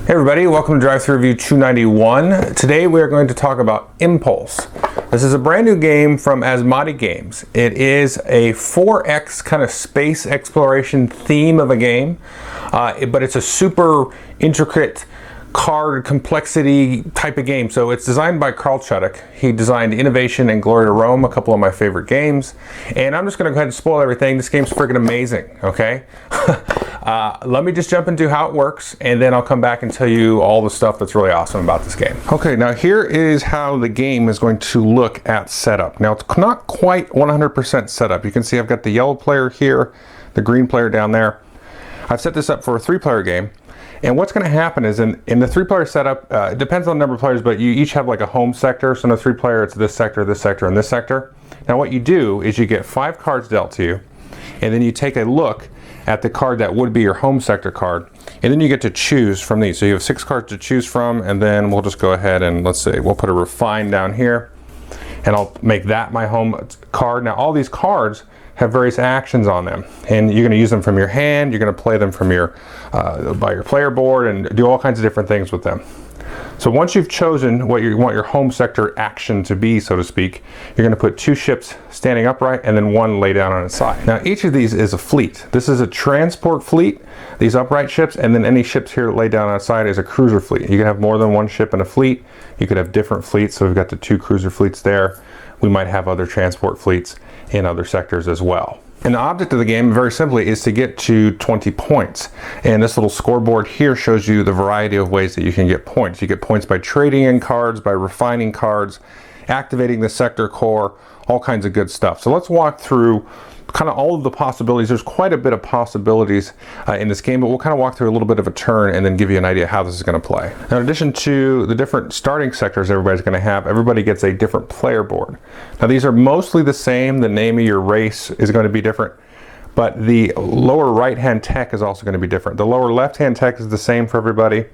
Hey everybody, welcome to Drive Thru Review 291. Today we are going to talk about Impulse. This is a brand new game from Sabotage Games. It is a 4X kind of space exploration theme of a game, but it's a super intricate card complexity type of game. So it's designed by Carl Chuddick. He designed Innovation and Glory to Rome, a couple of my favorite games. And I'm just going to go ahead and spoil everything. This game's freaking amazing, okay? Let me just jump into how it works, and then I'll come back and tell you all the stuff that's really awesome about this game. Okay, now here is how the game is going to look at setup. Now it's not quite 100% setup. You can see I've got the yellow player here, the green player down there. I've set this up for a 3-player game. And what's going to happen is in the 3-player setup, it depends on the number of players, but you each have like a home sector. So in a 3-player, it's this sector, and this sector. Now what you do is you get 5 cards dealt to you, and then you take a look at the card that would be your home sector card, and then you get to choose from these. So you have 6 cards to choose from, and then we'll just go ahead and let's say we'll put a refine down here, and I'll make that my home card. Now all these cards have various actions on them, and you're going to use them from your hand, you're going to play them from your by your player board, and do all kinds of different things with them. So once you've chosen what you want your home sector action to be, so to speak, you're going to put 2 ships standing upright and then 1 lay down on its side. Now each of these is a fleet. This is a transport fleet, these upright ships, and then any ships here lay down on its side is a cruiser fleet. You can have more than 1 ship in a fleet. You could have different fleets, so we've got the 2 cruiser fleets there. We might have other transport fleets in other sectors as well. And the object of the game, very simply, is to get to 20 points. And this little scoreboard here shows you the variety of ways that you can get points. You get points by trading in cards, by refining cards, activating the sector core, all kinds of good stuff. So let's walk through kind of all of the possibilities. There's quite a bit of possibilities in this game, but we'll kind of walk through a little bit of a turn and then give you an idea how this is going to play. Now, in addition to the different starting sectors everybody's going to have, everybody gets a different player board. Now these are mostly the same. The name of your race is going to be different, but the lower right hand tech is also going to be different. The lower left hand tech is the same for everybody.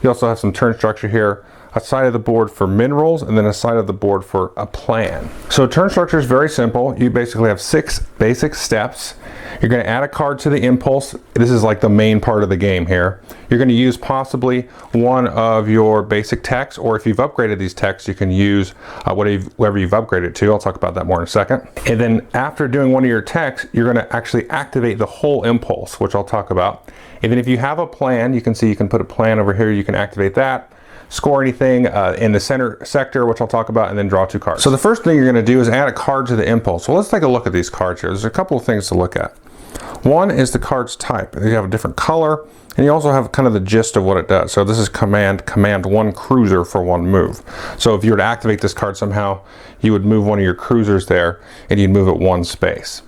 You also have some turn structure here, a side of the board for minerals, and then a side of the board for a plan. So turn structure is very simple. You basically have 6 basic steps. You're going to add a card to the impulse. This is like the main part of the game here. You're going to use possibly one of your basic techs, or if you've upgraded these techs, you can use whatever you've upgraded to. I'll talk about that more in a second. And then after doing one of your techs, you're going to actually activate the whole impulse, which I'll talk about. And then if you have a plan, you can see you can put a plan over here. You can activate that, score anything in the center sector, which I'll talk about, and then draw 2 cards. So the first thing you're going to do is add a card to the impulse. Well, let's take a look at these cards here. There's a couple of things to look at. One is the card's type. You have a different color, and you also have kind of the gist of what it does. So this is command 1 cruiser for 1 move. So if you were to activate this card somehow, you would move one of your cruisers there, and you'd move it 1 space.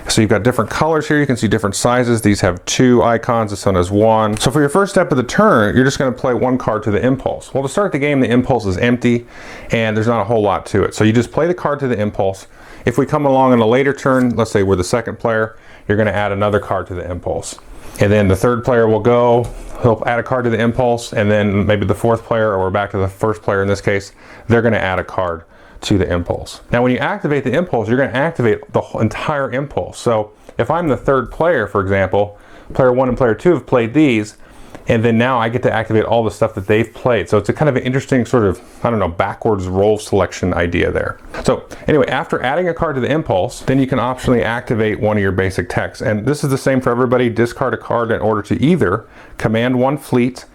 So you've got different colors here. You can see different sizes. These have 2 icons. This one has 1. So for your first step of the turn, you're just going to play 1 card to the impulse. Well, to start the game, the impulse is empty, and there's not a whole lot to it. So you just play the card to the impulse. If we come along in a later turn, let's say we're the 2nd player, you're going to add another card to the impulse. And then the 3rd player will go, he'll add a card to the impulse, and then maybe the 4th player, or we're back to the 1st player in this case, they're going to add a card to the impulse. Now when you activate the impulse, you're going to activate the entire impulse. So if I'm the 3rd player, for example, player 1 and player 2 have played these, and then now I get to activate all the stuff that they've played. So it's a kind of an interesting sort of, I don't know, backwards roll selection idea there. So anyway, after adding a card to the impulse, then you can optionally activate one of your basic techs. And this is the same for everybody. Discard a card in order to either command 1 fleet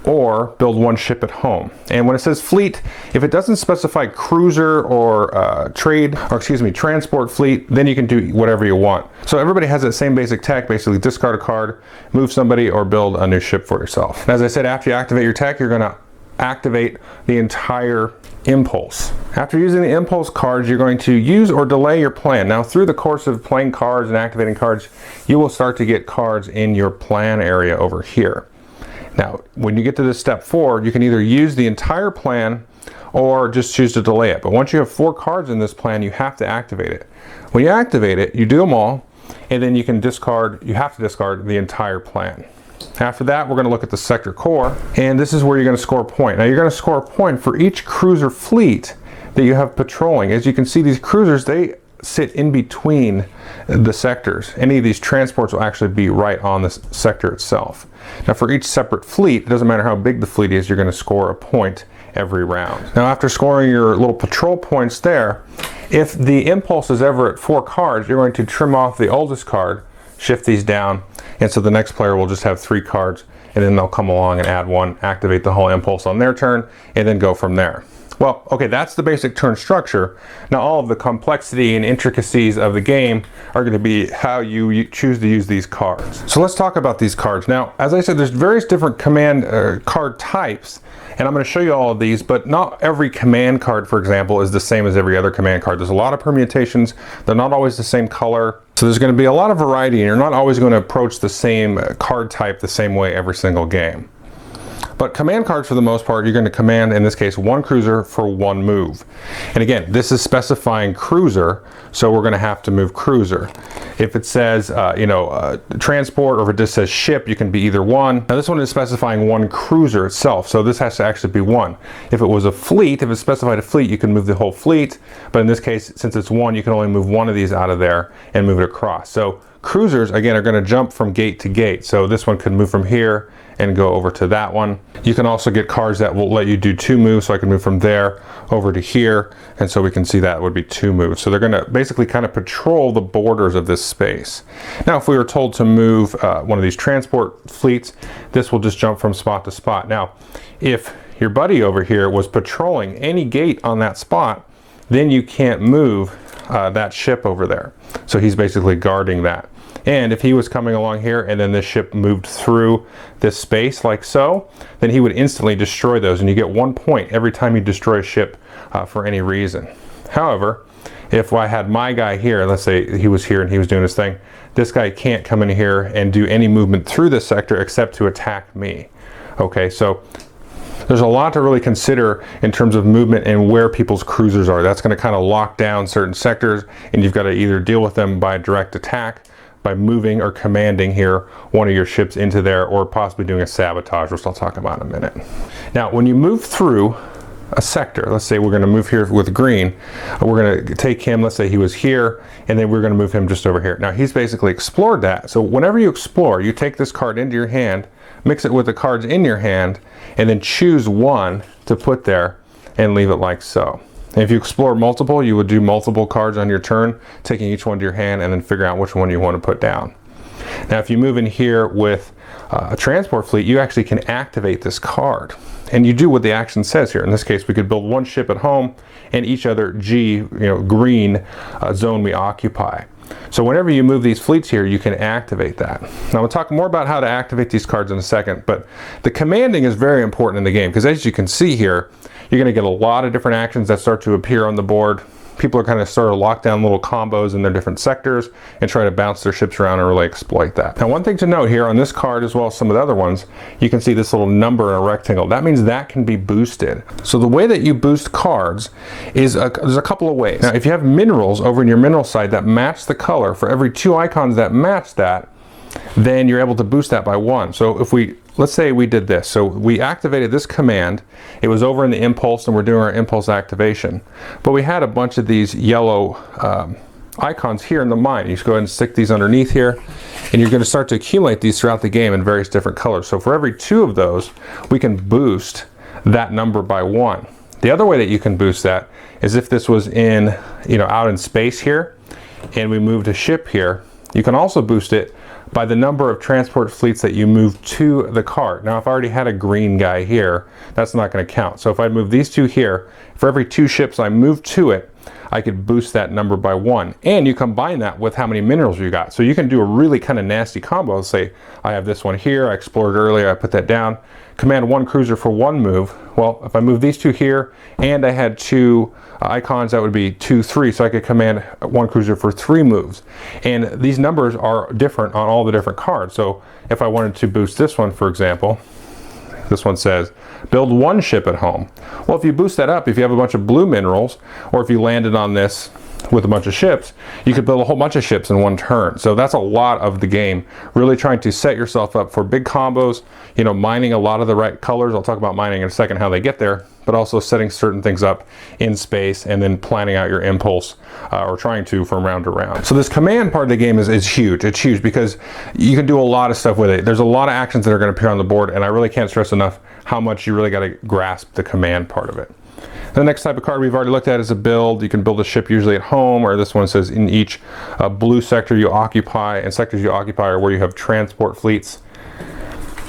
or build 1 ship at home. And when it says fleet, if it doesn't specify cruiser or transport fleet, then you can do whatever you want. So everybody has that same basic tech, basically discard a card, move somebody, or build a new ship for yourself. And as I said, after you activate your tech, you're going to activate the entire impulse. After using the impulse cards, you're going to use or delay your plan. Now through the course of playing cards and activating cards, you will start to get cards in your plan area over here. Now, when you get to this step 4, you can either use the entire plan or just choose to delay it. But once you have 4 cards in this plan, you have to activate it. When you activate it, you do them all, and then you have to discard the entire plan. After that, we're going to look at the sector core, and this is where you're going to score a point. Now, you're going to score a point for each cruiser fleet that you have patrolling. As you can see, these cruisers, they sit in between the sectors. Any of these transports will actually be right on this sector itself. Now for each separate fleet, it doesn't matter how big the fleet is, you're going to score a point every round. Now after scoring your little patrol points there, if the impulse is ever at 4 cards, you're going to trim off the oldest card, shift these down, and so the next player will just have 3 cards, and then they'll come along and add 1, activate the whole impulse on their turn, and then go from there. Well, okay, that's the basic turn structure. Now all of the complexity and intricacies of the game are going to be how you choose to use these cards. So let's talk about these cards. Now, as I said, there's various different command card types, and I'm going to show you all of these, but not every command card, for example, is the same as every other command card. There's a lot of permutations. They're not always the same color. So there's going to be a lot of variety, and you're not always going to approach the same card type the same way every single game. But command cards, for the most part, you're going to command, in this case, 1 cruiser for 1 move. And again, this is specifying cruiser, so we're going to have to move cruiser. If it says, transport, or if it just says ship, you can be either one. Now this one is specifying 1 cruiser itself, so this has to actually be 1. If it was a fleet, if it specified a fleet, you can move the whole fleet. But in this case, since it's 1, you can only move 1 of these out of there and move it across. So cruisers, again, are going to jump from gate to gate. So this one could move from here and go over to that one. You can also get cards that will let you do 2 moves, so I can move from there over to here, and so we can see that would be 2 moves. So they're going to basically kind of patrol the borders of this space. Now if we were told to move one of these transport fleets, this will just jump from spot to spot. Now if your buddy over here was patrolling any gate on that spot, then you can't move that ship over there. So he's basically guarding that. And if he was coming along here and then this ship moved through this space like so, then he would instantly destroy those, and you get 1 point every time you destroy a ship for any reason. However, if I had my guy here, let's say he was here and he was doing his thing, this guy can't come in here and do any movement through this sector except to attack me. Okay, so there's a lot to really consider in terms of movement and where people's cruisers are. That's going to kind of lock down certain sectors, and you've got to either deal with them by direct attack, by moving or commanding here one of your ships into there, or possibly doing a sabotage, which I'll talk about in a minute. Now when you move through a sector, let's say we're going to move here with green, we're going to take him, let's say he was here, and then we're going to move him just over here. Now he's basically explored that. So whenever you explore, you take this card into your hand, mix it with the cards in your hand, and then choose 1 to put there and leave it like so. And if you explore multiple, you would do multiple cards on your turn, taking each one to your hand and then figure out which one you want to put down. Now if you move in here with a transport fleet, you actually can activate this card. And you do what the action says here. In this case, we could build 1 ship at home and each other green zone we occupy. So whenever you move these fleets here, you can activate that. Now we'll talk more about how to activate these cards in a second, but the commanding is very important in the game, because as you can see here, you're going to get a lot of different actions that start to appear on the board. People are kind of sort of lock down little combos in their different sectors and try to bounce their ships around and really exploit that. Now one thing to note here on this card, as well as some of the other ones, you can see this little number in a rectangle. That means that can be boosted. So the way that you boost cards is there's a couple of ways. Now if you have minerals over in your mineral side that match the color, for every 2 icons that match that, then you're able to boost that by 1. So if let's say we did this. So we activated this command. It was over in the impulse, and we're doing our impulse activation. But we had a bunch of these yellow icons here in the mine. You just go ahead and stick these underneath here, and you're going to start to accumulate these throughout the game in various different colors. So for every 2 of those, we can boost that number by 1. The other way that you can boost that is if this was in, out in space here, and we moved a ship here, you can also boost it by the number of transport fleets that you move to the card. Now if I already had a green guy here, that's not going to count. So if I move these 2 here, for every 2 ships I move to it, I could boost that number by 1. And you combine that with how many minerals you got. So you can do a really kind of nasty combo. Let's say I have this one here, I explored earlier, I put that down, command 1 cruiser for 1 move. Well, if I move these 2 here and I had 2 icons, that would be 2, 3, so I could command 1 cruiser for 3 moves. And these numbers are different on all the different cards. So if I wanted to boost this one, for example, this one says build 1 ship at home. Well, if you boost that up, if you have a bunch of blue minerals, or if you landed on this with a bunch of ships, you could build a whole bunch of ships in one turn. So that's a lot of the game, really trying to set yourself up for big combos, you know, mining a lot of the right colors. I'll talk about mining in a second, how they get there, but also setting certain things up in space and then planning out your impulse, or trying to, from round to round. So this command part of the game is huge. It's huge because you can do a lot of stuff with it. There's a lot of actions that are going to appear on the board, and I really can't stress enough how much you really got to grasp the command part of it. The next type of card we've already looked at is a build. You can build a ship usually at home, or this one says in each blue sector you occupy, and sectors you occupy are where you have transport fleets.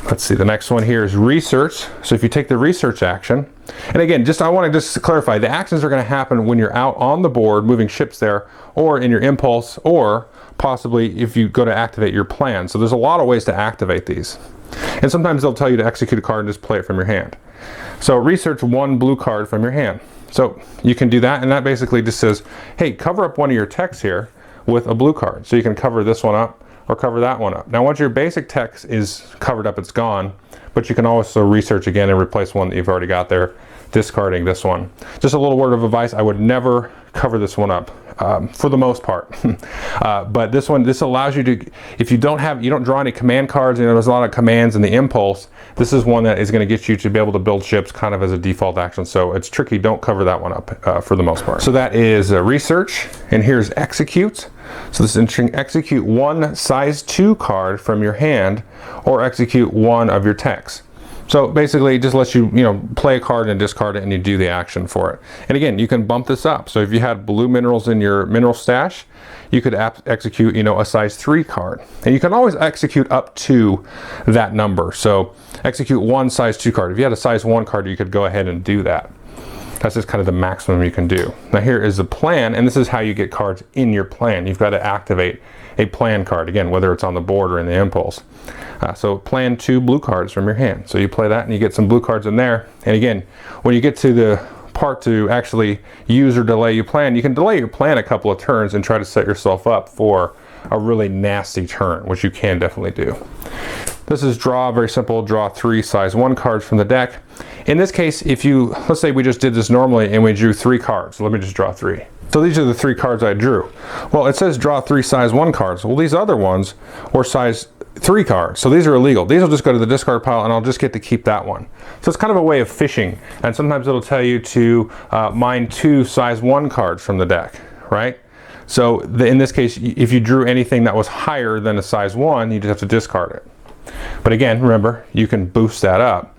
Let's see, the next one here is research. So if you take the research action, and again, I want to just clarify, the actions are going to happen when you're out on the board moving ships there, or in your impulse, or possibly if you go to activate your plan. So there's a lot of ways to activate these. And sometimes they'll tell you to execute a card and just play it from your hand. So research one blue card from your hand. So you can do that, and that basically just says, hey, cover up one of your text here with a blue card. So you can cover this one up or cover that one up. Now once your basic text is covered up, it's gone, but you can also research again and replace one that you've already got there, discarding this one. Just a little word of advice, I would never cover this one up for the most part. But this allows you to, if you don't draw any command cards, you know, there's a lot of commands in the impulse, this is one that is going to get you to be able to build ships kind of as a default action. So it's tricky, don't cover that one up for the most part. So that is research, and here's execute. So this is interesting, execute one size 2 card from your hand, or execute one of your texts. So basically it just lets you, play a card and discard it, and you do the action for it. And again, you can bump this up. So if you had blue minerals in your mineral stash, you could execute, a size 3 card. And you can always execute up to that number. So execute one size 2 card. If you had a size 1 card, you could go ahead and do that. That's just kind of the maximum you can do. Now here is the plan, and this is how you get cards in your plan. You've got to activate a plan card, again, whether it's on the board or in the impulse. So plan 2 blue cards from your hand. So you play that and you get some blue cards in there. And again, when you get to the part to actually use or delay your plan, you can delay your plan a couple of turns and try to set yourself up for a really nasty turn, which you can definitely do. This is draw, very simple, draw 3 size 1 cards from the deck. In this case, let's say we just did this normally and we drew 3 cards. So let me just draw 3. So these are the 3 cards I drew. Well, it says draw 3 size 1 cards. Well, these other ones were size 3 cards. So these are illegal. These will just go to the discard pile, and I'll just get to keep that one. So it's kind of a way of fishing. And sometimes it'll tell you to mine 2 size 1 cards from the deck, right? So in this case, if you drew anything that was higher than a size 1, you just have to discard it. But again, remember, you can boost that up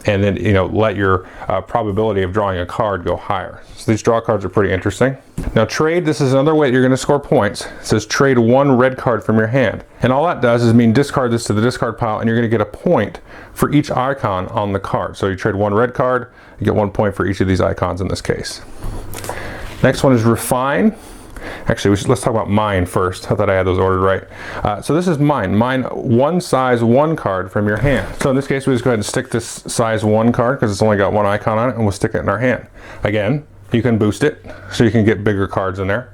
and then let your probability of drawing a card go higher. So these draw cards are pretty interesting. Now trade, this is another way you're going to score points. It says trade 1 red card from your hand. And all that does is mean discard this to the discard pile, and you're going to get a point for each icon on the card. So you trade 1 red card, you get 1 point for each of these icons in this case. Next one is refine. Actually, let's talk about mine first. I thought I had those ordered right. So this is mine. Mine 1 size 1 card from your hand. So in this case, we just go ahead and stick this size 1 card because it's only got 1 icon on it, and we'll stick it in our hand. Again, you can boost it so you can get bigger cards in there.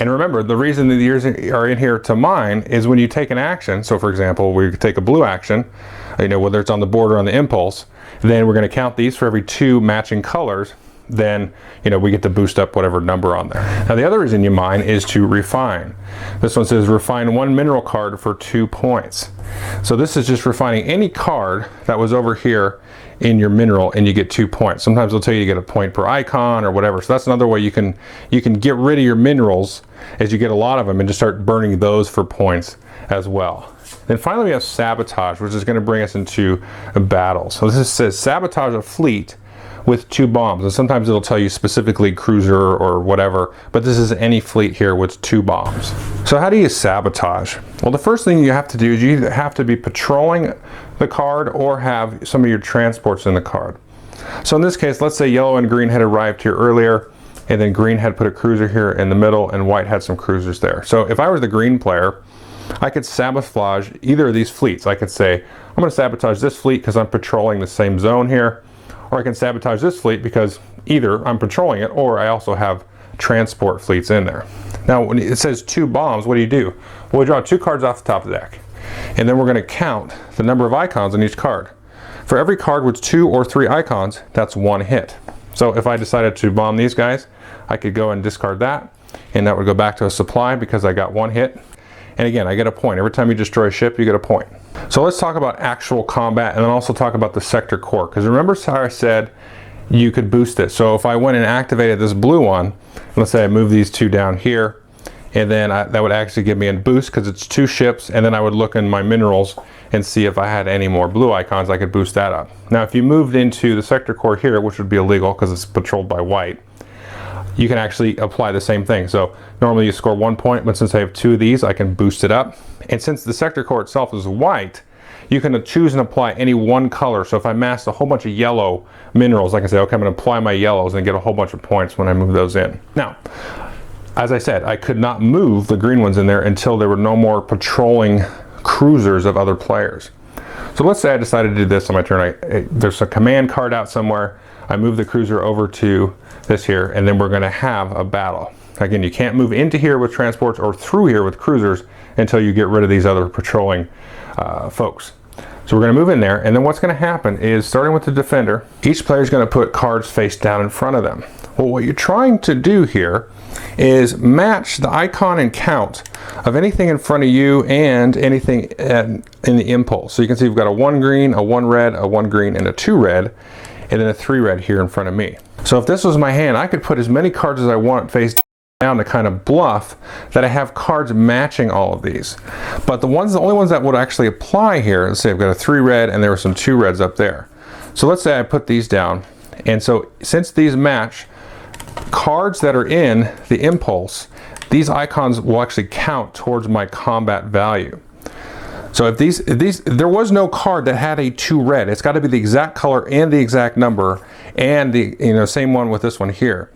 And remember, the reason the years are in here to mine is when you take an action. So for example, we take a blue action, whether it's on the board or on the impulse, then we're going to count these for every 2 matching colors. Then we get to boost up whatever number on there. Now the other reason you mine is to refine. This one says refine 1 mineral card for 2 points. So this is just refining any card that was over here in your mineral, and you get 2 points. Sometimes they'll tell you to get a point per icon or whatever. So that's another way you can get rid of your minerals as you get a lot of them, and just start burning those for points as well. Then finally we have sabotage, which is going to bring us into a battle. So this says sabotage a fleet with 2 bombs, and sometimes it'll tell you specifically cruiser or whatever, but this is any fleet here with 2 bombs. So how do you sabotage? Well, the first thing you have to do is you either have to be patrolling the card or have some of your transports in the card. So in this case, let's say yellow and green had arrived here earlier, and then green had put a cruiser here in the middle, and white had some cruisers there. So if I was the green player, I could sabotage either of these fleets. I could say, I'm going to sabotage this fleet because I'm patrolling the same zone here, or I can sabotage this fleet because either I'm patrolling it or I also have transport fleets in there. Now when it says 2 bombs, what do? Well, we draw 2 cards off the top of the deck, and then we're going to count the number of icons on each card. For every card with 2 or 3 icons, that's 1 hit. So if I decided to bomb these guys, I could go and discard that, and that would go back to a supply because I got one hit. And again, I get a point. Every time you destroy a ship, you get a point. So let's talk about actual combat and then also talk about the sector core. Because remember how I said you could boost it. So if I went and activated this blue one, let's say I move these two down here, and then that would actually give me a boost because it's 2 ships, and then I would look in my minerals and see if I had any more blue icons, I could boost that up. Now if you moved into the sector core here, which would be illegal because it's patrolled by white, you can actually apply the same thing. So normally you score 1 point, but since I have 2 of these, I can boost it up. And since the sector core itself is white, you can choose and apply any one color. So if I masked a whole bunch of yellow minerals, I can say, okay, I'm going to apply my yellows and get a whole bunch of points when I move those in. Now, as I said, I could not move the green ones in there until there were no more patrolling cruisers of other players. So let's say I decided to do this on my turn. There's a command card out somewhere. I move the cruiser over to this here, and then we're going to have a battle. Again, you can't move into here with transports or through here with cruisers until you get rid of these other patrolling folks. So we're going to move in there, and then what's going to happen is, starting with the defender, each player is going to put cards face down in front of them. Well, what you're trying to do here is match the icon and count of anything in front of you and anything in the impulse. So you can see we've got a 1 green, a 1 red, a 1 green, and a 2 red, and then a 3 red here in front of me. So if this was my hand, I could put as many cards as I want face down to kind of bluff that I have cards matching all of these. But the only ones that would actually apply here, let's say I've got a 3 red and there were some 2 reds up there. So let's say I put these down, and so since these match, cards that are in the impulse, these icons will actually count towards my combat value. So if there was no card that had a 2 red, it's got to be the exact color and the exact number, and the same one with this one here.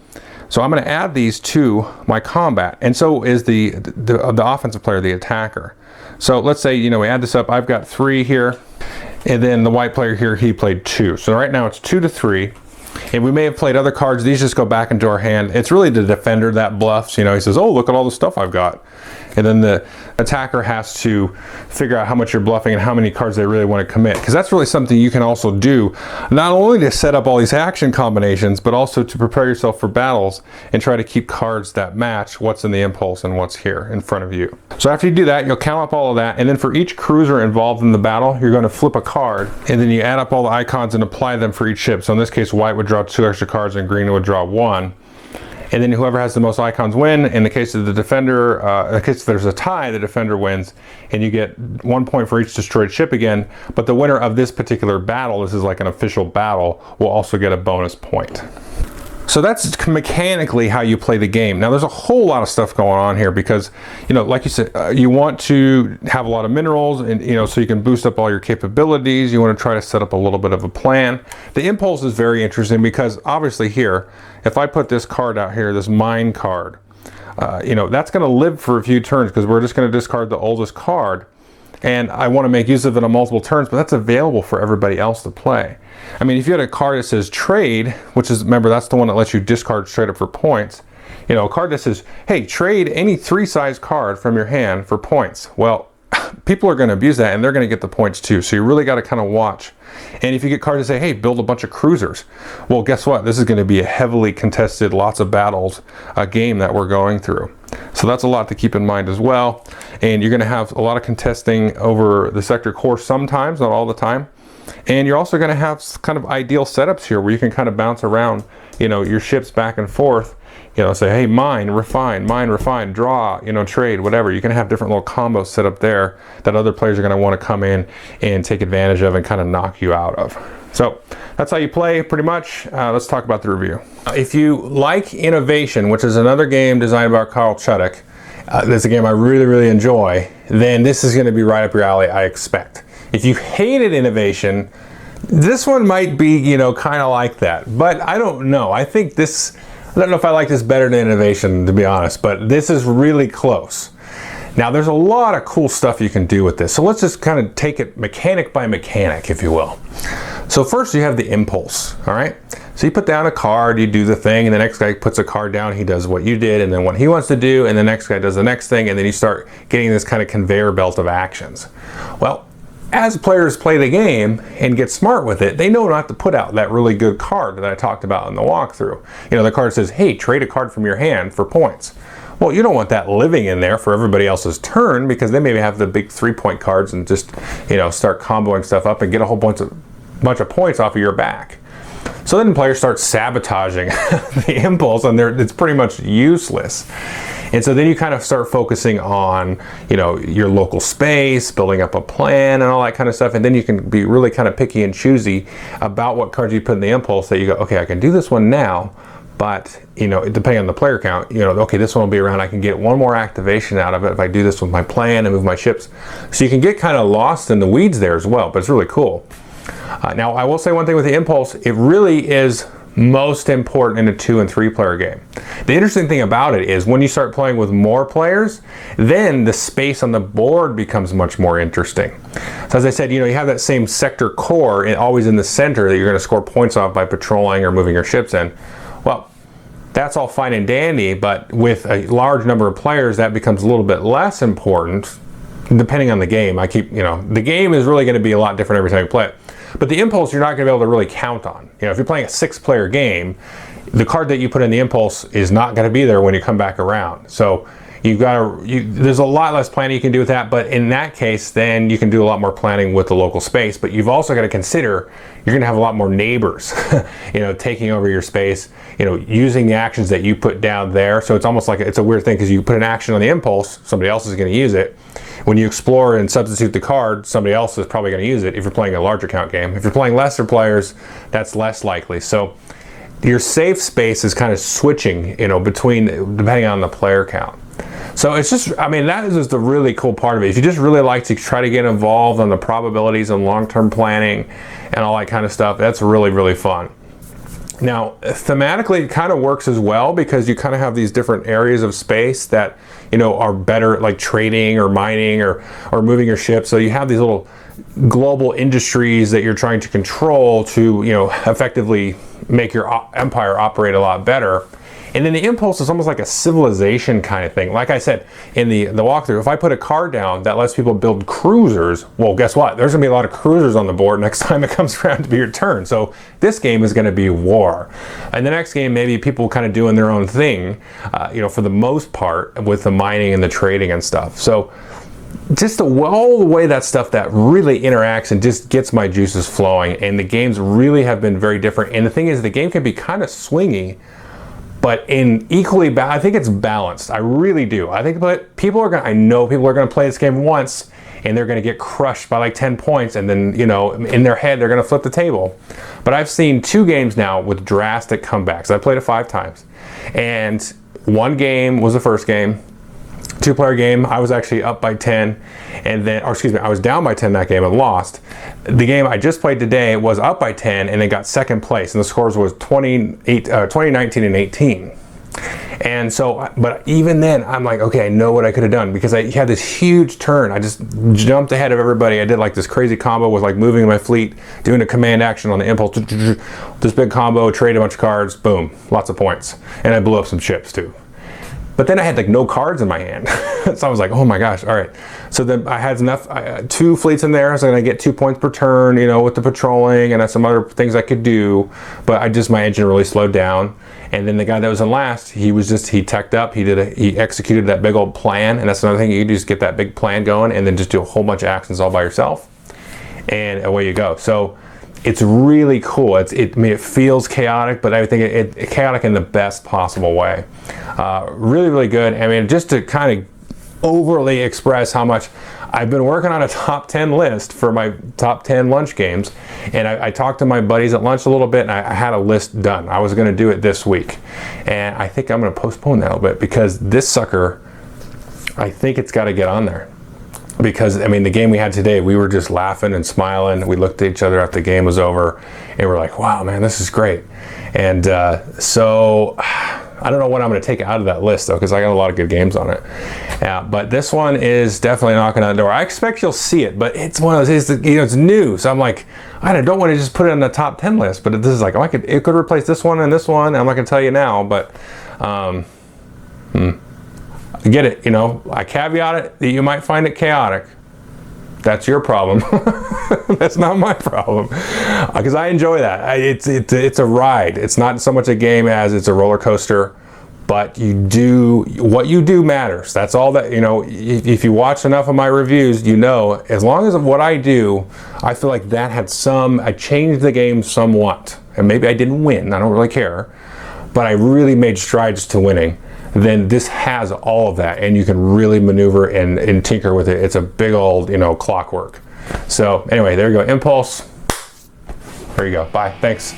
So I'm going to add these to my combat, and so is the offensive player, the attacker. So let's say we add this up. I've got 3 here, and then the white player here, he played 2. So right now it's 2 to 3. And we may have played other cards. These just go back into our hand. It's really the defender that bluffs. He says, oh, look at all the stuff I've got. And then the attacker has to figure out how much you're bluffing and how many cards they really want to commit. Because that's really something you can also do, not only to set up all these action combinations, but also to prepare yourself for battles and try to keep cards that match what's in the impulse and what's here in front of you. So after you do that, you'll count up all of that. And then for each cruiser involved in the battle, you're going to flip a card. And then you add up all the icons and apply them for each ship. So in this case, white would draw 2 extra cards and green would draw 1. And then whoever has the most icons win. In the case of the defender, in case there's a tie, the defender wins, and you get 1 point for each destroyed ship again. But the winner of this particular battle, this is like an official battle, will also get a bonus point. So that's mechanically how you play the game. Now there's a whole lot of stuff going on here because, like you said, you want to have a lot of minerals and, so you can boost up all your capabilities. You want to try to set up a little bit of a plan. The impulse is very interesting because obviously here, if I put this card out here, this mine card, that's going to live for a few turns because we're just going to discard the oldest card. And I want to make use of it on multiple turns, but that's available for everybody else to play. I mean, if you had a card that says trade, which is, remember, that's the one that lets you discard straight up for points. A card that says, hey, trade any 3-size card from your hand for points. Well, people are going to abuse that and they're going to get the points too. So you really got to kind of watch. And if you get cards that say, hey, build a bunch of cruisers. Well, guess what? This is going to be a heavily contested, lots of battles, game that we're going through. So that's a lot to keep in mind as well. And you're going to have a lot of contesting over the sector core sometimes, not all the time. And you're also going to have kind of ideal setups here where you can kind of bounce around, your ships back and forth. Say, hey, mine, refine, draw, trade, whatever. You can have different little combos set up there that other players are going to want to come in and take advantage of and kind of knock you out of. So that's how you play pretty much. Let's talk about the review. If you like Innovation, which is another game designed by Carl Chudik, that's a game I really, really enjoy, then this is going to be right up your alley, I expect. If you hated Innovation, this one might be, kind of like that. But I don't know. I think this, I don't know if I like this better than Innovation, to be honest, but this is really close. Now, there's a lot of cool stuff you can do with this. So let's just kind of take it mechanic by mechanic, if you will. So first you have the impulse, all right? So you put down a card, you do the thing, and the next guy puts a card down, he does what you did, and then what he wants to do, and the next guy does the next thing, and then you start getting this kind of conveyor belt of actions. Well, as players play the game and get smart with it, they know not to put out that really good card that I talked about in the walkthrough. The card says, hey, trade a card from your hand for points. Well, you don't want that living in there for everybody else's turn, because they maybe have the big 3-point cards and just, you know, start comboing stuff up and get a whole bunch of points off of your back. So then players start sabotaging the impulse, and it's pretty much useless. And so then you kind of start focusing on, you know, your local space, building up a plan and all that kind of stuff. And then you can be really kind of picky and choosy about what cards you put in the impulse, that you go, okay, I can do this one now, but, you know, depending on the player count, you know, okay, this one will be around, I can get one more activation out of it if I do this with my plan and move my ships. So you can get kind of lost in the weeds there as well, but it's really cool. Now, I will say one thing with the impulse, it really is most important in a 2- and 3-player game. The interesting thing about it is when you start playing with more players, then the space on the board becomes much more interesting. So as I said, you know, you have that same sector core always in the center that you're going to score points off by patrolling or moving your ships in. Well, that's all fine and dandy, but with a large number of players, that becomes a little bit less important, depending on the game. You know, the game is really going to be a lot different every time you play it. But the impulse, you're not going to be able to really count on. You know, if you're playing a 6-player game, the card that you put in the impulse is not going to be there when you come back around. So there's a lot less planning you can do with that. But in that case, then you can do a lot more planning with the local space. But you've also got to consider you're going to have a lot more neighbors, you know, taking over your space, you know, using the actions that you put down there. So it's almost like it's a weird thing, because you put an action on the impulse, somebody else is going to use it. When you explore and substitute the card, somebody else is probably going to use it if you're playing a larger count game. If you're playing lesser players, that's less likely. So your safe space is kind of switching, you know, depending on the player count. So it's just, I mean, that is just the really cool part of it. If you just really like to try to get involved on the probabilities and long-term planning and all that kind of stuff, that's really, really fun. Now, thematically, it kind of works as well, because you kind of have these different areas of space that, you know, are better, like trading or mining or moving your ship. So you have these little global industries that you're trying to control to, you know, effectively make your empire operate a lot better. And then the impulse is almost like a civilization kind of thing. Like I said in the walkthrough, if I put a card down that lets people build cruisers, well, guess what? There's going to be a lot of cruisers on the board next time it comes around to be your turn. So this game is going to be war. And the next game, maybe people kind of doing their own thing, you know, for the most part, with the mining and the trading and stuff. So just all the way that stuff that really interacts and just gets my juices flowing. And the games really have been very different. And the thing is, the game can be kind of swingy, but I think it's balanced. I really do. I think people are going to play this game once, and they're going to get crushed by like 10 points, and then, you know, in their head they're going to flip the table. But I've seen 2 games now with drastic comebacks. I played it 5 times, and one game was the first game. 2-player game, I was actually up by 10, and then, I was down by 10 that game and lost. The game I just played today was up by 10 and it got second place, and the scores was 20-19 and 18. And so, but even then, I'm like, okay, I know what I could have done, because I had this huge turn. I just jumped ahead of everybody. I did like this crazy combo with like moving my fleet, doing a command action on the impulse, this big combo, trade a bunch of cards, boom, lots of points. And I blew up some ships too. But then I had like no cards in my hand. So I was like, oh my gosh, all right. So then I had enough, 2 fleets in there, so I get 2 points per turn, you know, with the patrolling, and some other things I could do. But my engine really slowed down. And then the guy that was in last, he teched up, he executed that big old plan. And that's another thing, you can just get that big plan going and then just do a whole bunch of actions all by yourself. And away you go. So it's really cool. I mean, it feels chaotic, but I think it's chaotic in the best possible way. Really, really good. I mean, just to kind of overly express how much I've been working on a top 10 list for my top 10 lunch games, and I talked to my buddies at lunch a little bit, and I had a list done. I was going to do it this week, and I think I'm going to postpone that a little bit, because this sucker, I think it's got to get on there. Because, I mean, the game we had today, we were just laughing and smiling. We looked at each other after the game was over, and we're like, wow, man, this is great. And so I don't know what I'm going to take out of that list, though, because I got a lot of good games on it. But this one is definitely knocking on the door. I expect you'll see it, but it's one of those things that, you know, it's new. So I'm like, I don't want to just put it on the top 10 list, but this is like, it could replace this one and this one. I'm not going to tell you now, but I get it, you know, I caveat it that you might find it chaotic. That's your problem. That's not my problem, because I enjoy that. It's a ride. It's not so much a game as it's a roller coaster, but what you do matters. That's all that, you know, if you watch enough of my reviews, you know, as long as what I do, I feel like that had I changed the game somewhat. And maybe I didn't win, I don't really care, but I really made strides to winning. Then this has all of that, and you can really maneuver and tinker with it. It's a big old, you know, clockwork. So anyway, there you go, Impulse. There you go, bye, thanks.